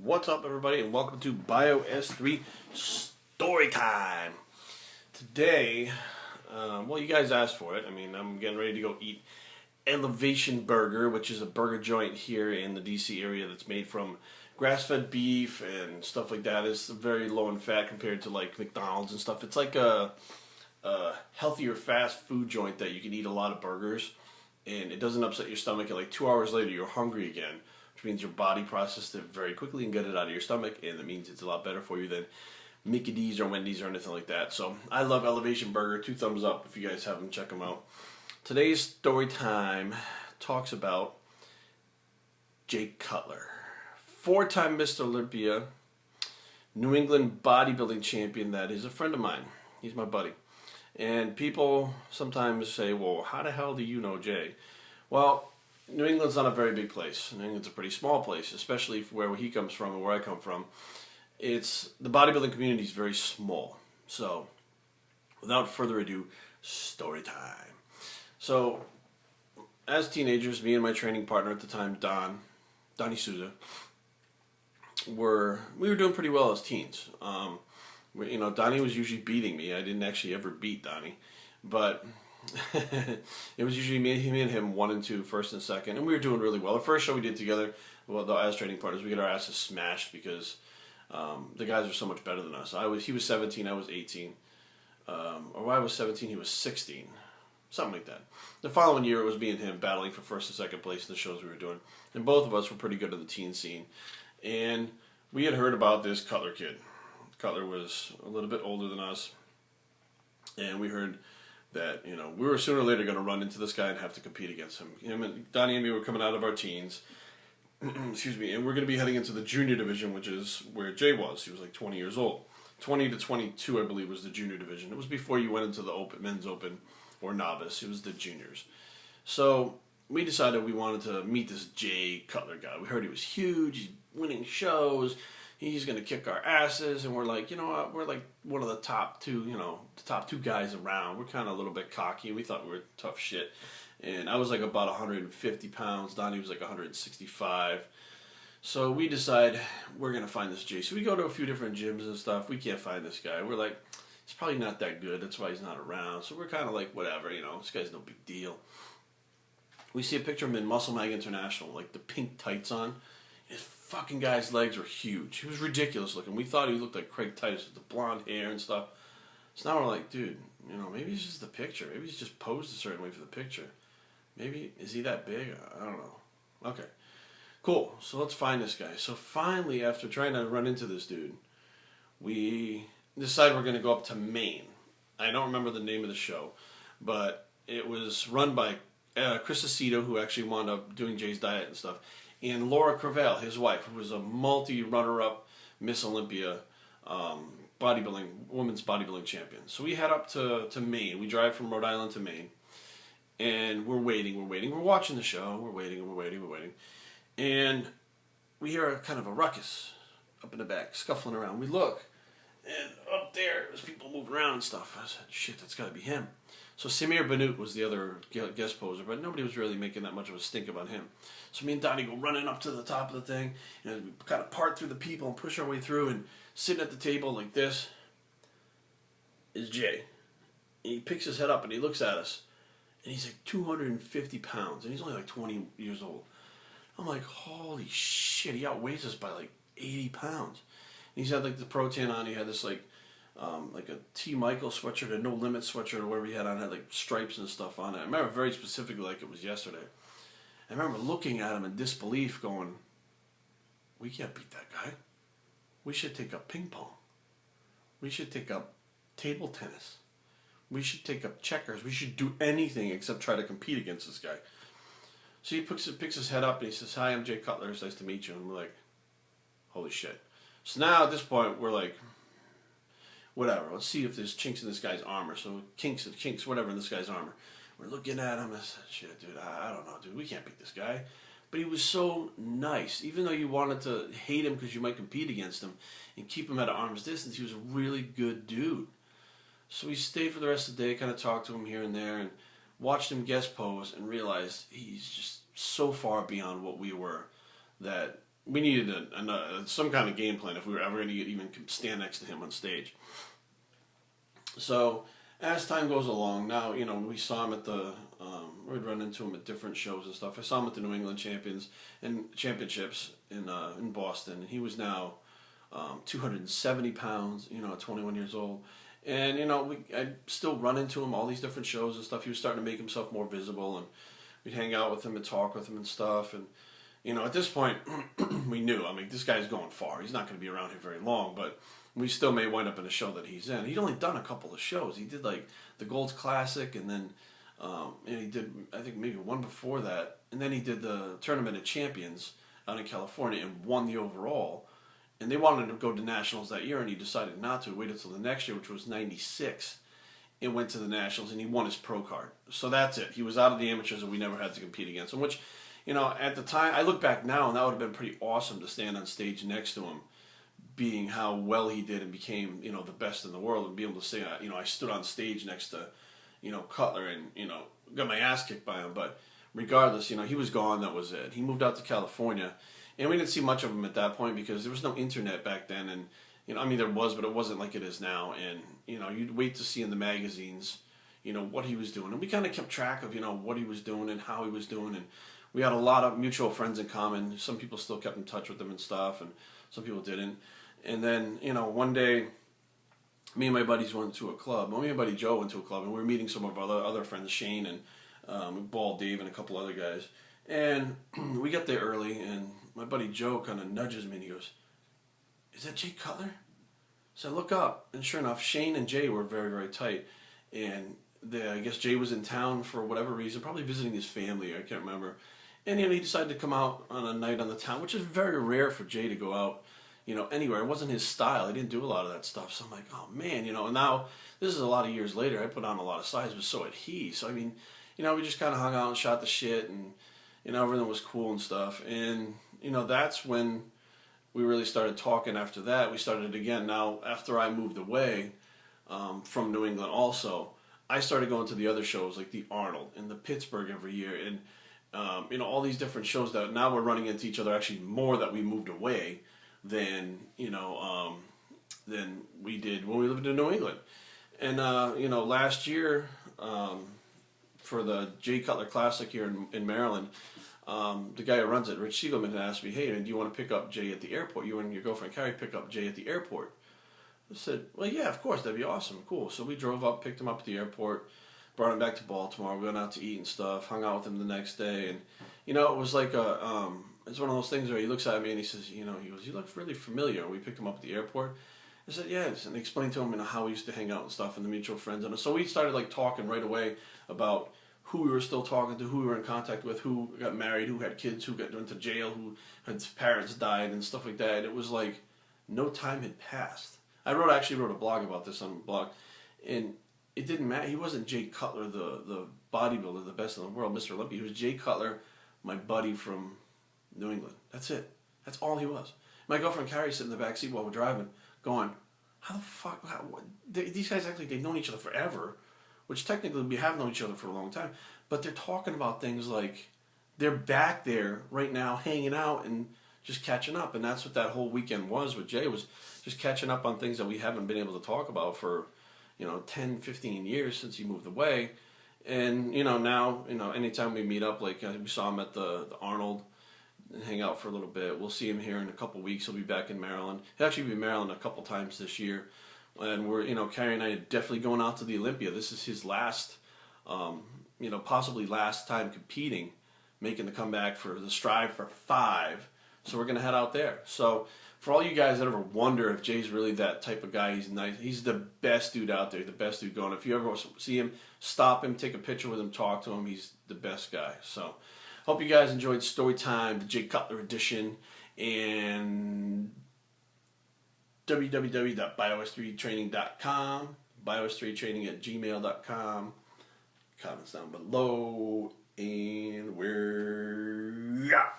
What's up, everybody, and welcome to Bios3 Story Time. Today, well, you guys asked for it. I'm getting ready to go eat Elevation Burger, which is a burger joint here in the DC area that's made from grass-fed beef and stuff like that. It's very low in fat compared to like McDonald's and stuff. It's like a healthier fast food joint that you can eat a lot of burgers, and it doesn't upset your stomach. And like 2 hours later, you're hungry again, which means your body processed it very quickly and got it out of your stomach, and that means it's a lot better for you than Mickey D's or Wendy's or anything like that. So I love Elevation Burger. 2 thumbs up if you guys have them. Check them out. Today's story time talks about Jay Cutler, 4-time Mr. Olympia, New England bodybuilding champion. That is a friend of mine. He's my buddy. And people sometimes say, well, how the hell do you know Jay? Well, New England's not a very big place. New England's a pretty small place, especially where he comes from and where I come from. The bodybuilding community is very small. So, without further ado, story time. So, as teenagers, me and my training partner at the time, Donnie Souza, we were doing pretty well as teens. Donnie was usually beating me. I didn't actually ever beat Donnie, but it was usually me and him 1 and 2, first and second, and we were doing really well. The first show we did together, as training partners, we got our asses smashed because the guys were so much better than us. He was 17, I was 18, or I was 17, he was 16, something like that. The following year, it was me and him battling for first and second place in the shows we were doing, and both of us were pretty good at the teen scene, and we had heard about this Cutler kid. Cutler was a little bit older than us, and we heard that, we were sooner or later going to run into this guy and have to compete against him. Him and Donnie and me were coming out of our teens, excuse me, and we're going to be heading into the junior division, which is where Jay was. He was like 20 years old. 20 to 22, I believe, was the junior division. It was before you went into the men's open or novice. It was the juniors. So we decided we wanted to meet this Jay Cutler guy. We heard he was huge, he's winning shows, he's going to kick our asses, and we're like, you know what, we're like one of the top two, the top 2 guys around. We're kind of a little bit cocky. We thought we were tough shit. And I was like about 150 pounds. Donnie was like 165. So we decide we're going to find this Jay. So we go to a few different gyms and stuff. We can't find this guy. We're like, he's probably not that good. That's why he's not around. So we're kind of like, whatever, this guy's no big deal. We see a picture of him in Muscle Mag International, like the pink tights on. His fucking guy's legs were huge. He was ridiculous looking. We thought he looked like Craig Titus with the blonde hair and stuff. So now we're like, dude, maybe it's just the picture. Maybe he's just posed a certain way for the picture. Maybe, is he that big? I don't know. Okay. Cool. So let's find this guy. So finally, after trying to run into this dude, we decide we're going to go up to Maine. I don't remember the name of the show, but it was run by Chris Aceto, who actually wound up doing Jay's diet and stuff, and Laura Crevel, his wife, who was a multi-runner-up Miss Olympia women's bodybuilding champion. So we head up to Maine. We drive from Rhode Island to Maine, and we're waiting. We're watching the show. We're waiting. And we hear a kind of a ruckus up in the back, scuffling around. We look, and up there's people moving around and stuff. I said, shit, that's got to be him. So Samir Banut was the other guest poser, but nobody was really making that much of a stink about him. So me and Donnie go running up to the top of the thing, and we kind of part through the people and push our way through, and sitting at the table like this is Jay. And he picks his head up and he looks at us, and he's like 250 pounds, and he's only like 20 years old. I'm like, holy shit, he outweighs us by like 80 pounds. And he's had like the Pro Tan on, he had this like a T. Michael sweatshirt, a No Limit sweatshirt, or whatever he had on, had like stripes and stuff on it. I remember very specifically like it was yesterday. I remember looking at him in disbelief going, we can't beat that guy. We should take up ping pong. We should take up table tennis. We should take up checkers. We should do anything except try to compete against this guy. So he picks his head up and he says, hi, I'm Jay Cutler. It's nice to meet you. And we're like, holy shit. So now at this point, we're like, whatever, let's see if there's chinks in this guy's armor. So kinks, whatever in this guy's armor. We're looking at him. I said, shit, dude, I don't know, dude. We can't beat this guy. But he was so nice. Even though you wanted to hate him because you might compete against him and keep him at arm's distance, he was a really good dude. So we stayed for the rest of the day, kind of talked to him here and there, and watched him guest pose and realized he's just so far beyond what we were that we needed some kind of game plan if we were ever going to even stand next to him on stage. So as time goes along, now we saw him at the we'd run into him at different shows and stuff. I saw him at the New England Championships in Boston, and he was now 270 pounds, at 21 years old. And I'd still run into him all these different shows and stuff. He was starting to make himself more visible, and we'd hang out with him and talk with him and stuff. And at this point, we knew. I mean, this guy's going far. He's not going to be around here very long, but we still may wind up in a show that he's in. He'd only done a couple of shows. He did like the Gold's Classic, and then and he did, I think, maybe one before that, and then he did the Tournament of Champions out in California and won the overall. And they wanted to go to nationals that year, and he decided not to. Wait until the next year, which was '96, and went to the nationals, and he won his pro card. So that's it. He was out of the amateurs, and we never had to compete against him. Which, at the time, I look back now, and that would have been pretty awesome to stand on stage next to him, being how well he did and became, the best in the world, and be able to say, I stood on stage next to, Cutler, and got my ass kicked by him. But regardless, he was gone. That was it. He moved out to California. And we didn't see much of him at that point because there was no internet back then, and there was, but it wasn't like it is now. And you'd wait to see in the magazines, what he was doing, and we kind of kept track of what he was doing and how he was doing, and we had a lot of mutual friends in common. Some people still kept in touch with him and stuff, and some people didn't. And then one day, me and my buddies went to a club. Well, me and my buddy Joe went to a club, and we were meeting some of our other friends, Shane and Ball Dave and a couple other guys. And we got there early, and my buddy Joe kind of nudges me, and he goes, "Is that Jay Cutler?" So I look up, and sure enough, Shane and Jay were very, very tight. And I guess Jay was in town for whatever reason, probably visiting his family, I can't remember. And he decided to come out on a night on the town, which is very rare for Jay to go out, anywhere. It wasn't his style. He didn't do a lot of that stuff. So I'm like, oh man, and now this is a lot of years later. I put on a lot of size, but so had he. So I mean, we just kind of hung out and shot the shit, and everything was cool and stuff. And that's when we really started talking. After that, we started again. Now, after I moved away from New England also, I started going to the other shows like the Arnold and the Pittsburgh every year, and all these different shows that now we're running into each other actually more that we moved away than than we did when we lived in New England. And last year for the Jay Cutler Classic here in Maryland, the guy who runs it, Rich Siegelman, had asked me, "Hey, do you want to pick up Jay at the airport? You and your girlfriend Carrie pick up Jay at the airport?" I said, "Well, yeah, of course, that'd be awesome, cool." So we drove up, picked him up at the airport, brought him back to Baltimore. We went out to eat and stuff, hung out with him the next day, and it was like it's one of those things where he looks at me and he says, he goes, "You look really familiar." We picked him up at the airport. I said, "Yes," and I explained to him how we used to hang out and stuff, and the mutual friends, and so we started like talking right away about who we were still talking to, who we were in contact with, who got married, who had kids, who got went to jail, who had parents died, and stuff like that. And it was like no time had passed. I actually wrote a blog about this on the blog, and it didn't matter. He wasn't Jay Cutler, the bodybuilder, the best in the world, Mr. Olympia. He was Jay Cutler, my buddy from New England. That's it. That's all he was. My girlfriend Carrie sitting in the back seat while we're driving, going, "How the fuck? These guys act like they've known each other forever." Which technically we have known each other for a long time, but they're talking about things like they're back there right now hanging out and just catching up. And that's what that whole weekend was with Jay, was just catching up on things that we haven't been able to talk about for 10, 15 years since he moved away. And now anytime we meet up, like we saw him at the Arnold and hang out for a little bit. We'll see him here in a couple weeks. He'll be back in Maryland. He'll actually be in Maryland a couple times this year. And we're, Carrie and I are definitely going out to the Olympia. This is his last, possibly last time competing, making the comeback for the Strive for 5. So we're going to head out there. So for all you guys that ever wonder if Jay's really that type of guy, he's nice. He's the best dude out there, the best dude going. If you ever see him, stop him, take a picture with him, talk to him. He's the best guy. So hope you guys enjoyed Story Time, the Jay Cutler edition, and www.bios3training.com, bios3training@gmail.com. Comments down below, and we're out.